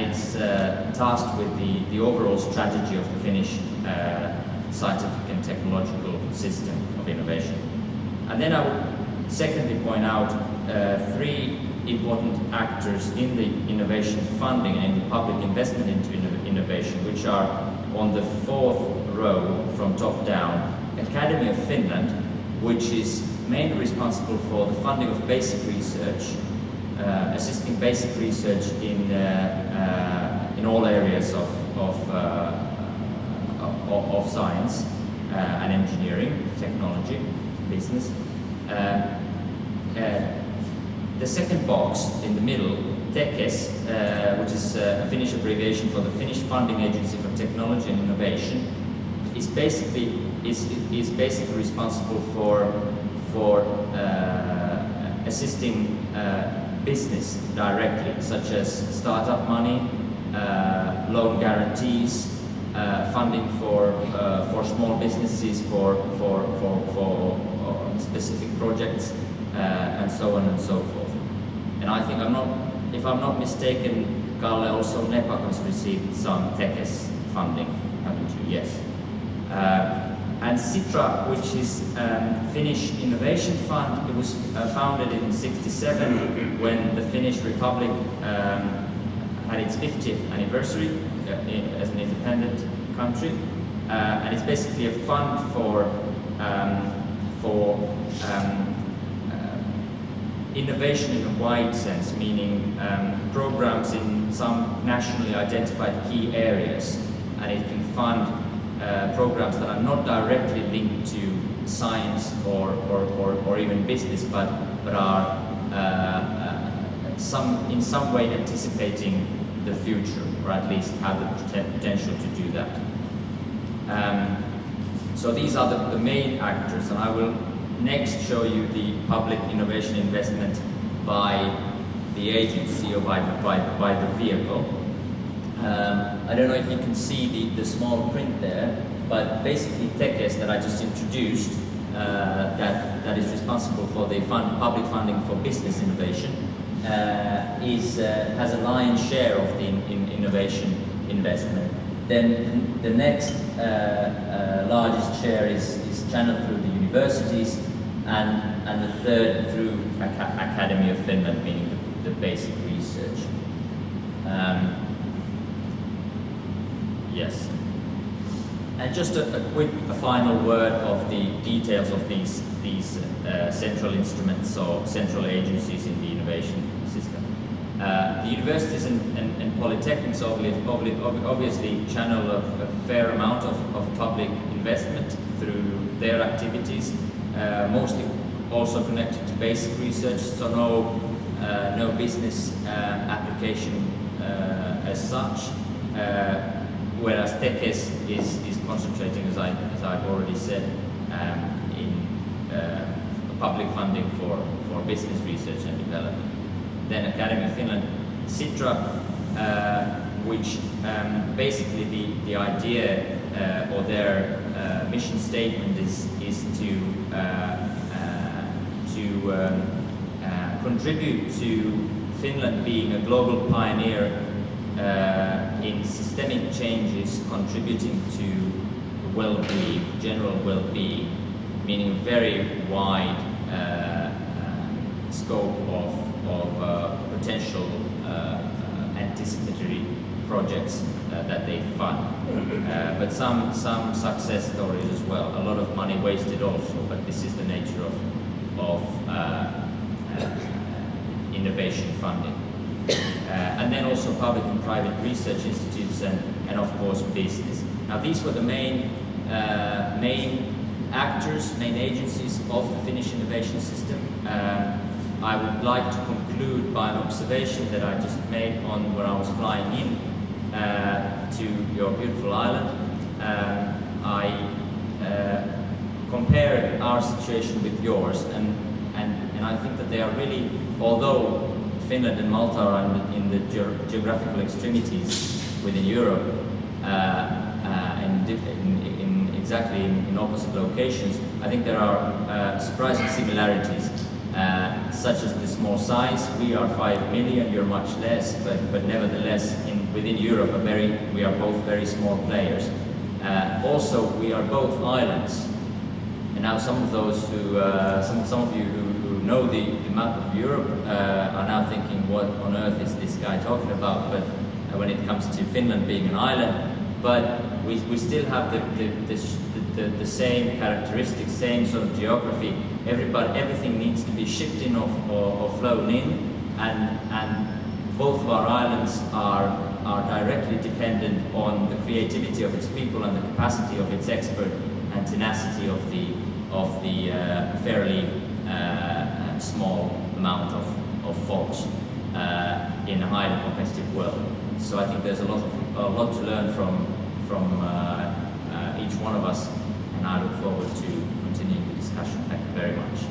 and it's tasked with the overall strategy of the Finnish scientific and technological system of innovation. And then I would secondly point out three important actors in the innovation funding and in the public investment into innovation, which are on the fourth row from top down. Academy of Finland, which is mainly responsible for the funding of basic research, assisting basic research in all areas of science and engineering, technology, business. The second box in the middle, Tekes, which is a Finnish abbreviation for the Finnish Funding Agency for Technology and Innovation, is basically responsible for assisting business directly, such as startup money, loan guarantees, funding for small businesses for specific projects, and so on and so forth. And I think if I'm not mistaken, Kalle, also Nepakons received some Tekes funding, haven't you? Yes. And Sitra, which is Finnish Innovation Fund, it was founded in '67 when the Finnish Republic had its 50th anniversary as an independent country, and it's basically a fund for innovation in a wide sense, meaning programs in some nationally identified key areas, and it can fund programs that are not directly linked to science or even business, but are in some way anticipating the future, or at least have the potential to do that. So these are the main actors, and I will next show you the public innovation investment by the agency or by the vehicle. I don't know if you can see the small print there, but basically Tekes that I just introduced, that is responsible for the public funding for business innovation, has a lion's share of the innovation investment. Then the next largest share is channeled through the universities, and the third through Academy of Finland, meaning the basic research. Yes. And just a quick final word of the details of these central instruments or central agencies in the innovation system. The universities and polytechnics obviously channel a fair amount of public investment through their activities, mostly also connected to basic research, so no business application as such. Whereas Tekes is concentrating, as I've already said, in public funding for business research and development. Then Academy of Finland, Sitra, which basically the idea or their mission statement is to contribute to Finland being a global pioneer in systemic changes contributing to well-being, general well-being, meaning very wide scope of potential anticipatory projects that they fund. But some success stories as well. A lot of money wasted also, but this is the nature of innovation funding. And then also public and private research institutes and of course business. Now these were the main actors, main agencies of the Finnish innovation system. I would like to conclude by an observation that I just made on when I was flying in to your beautiful island. I compared our situation with yours, and I think that they are really, although Finland and Malta are in the geographical extremities within Europe, and exactly in opposite locations, I think there are surprising similarities such as the small size. We are 5 million, you're much less, but nevertheless, within Europe, we are both very small players. Also, we are both islands. And now some of those some of you who know the map of Europe are now thinking, what on earth is this guy talking about? But when it comes to Finland being an island, but we still have the same characteristics, same sort of geography. Everything needs to be shipped in or flown in, and both of our islands are directly dependent on the creativity of its people and the capacity of its expert and tenacity of the fairly small amount of folks in a highly competitive world. So I think there's a lot to learn from each one of us, and I look forward to continuing the discussion. Thank you very much.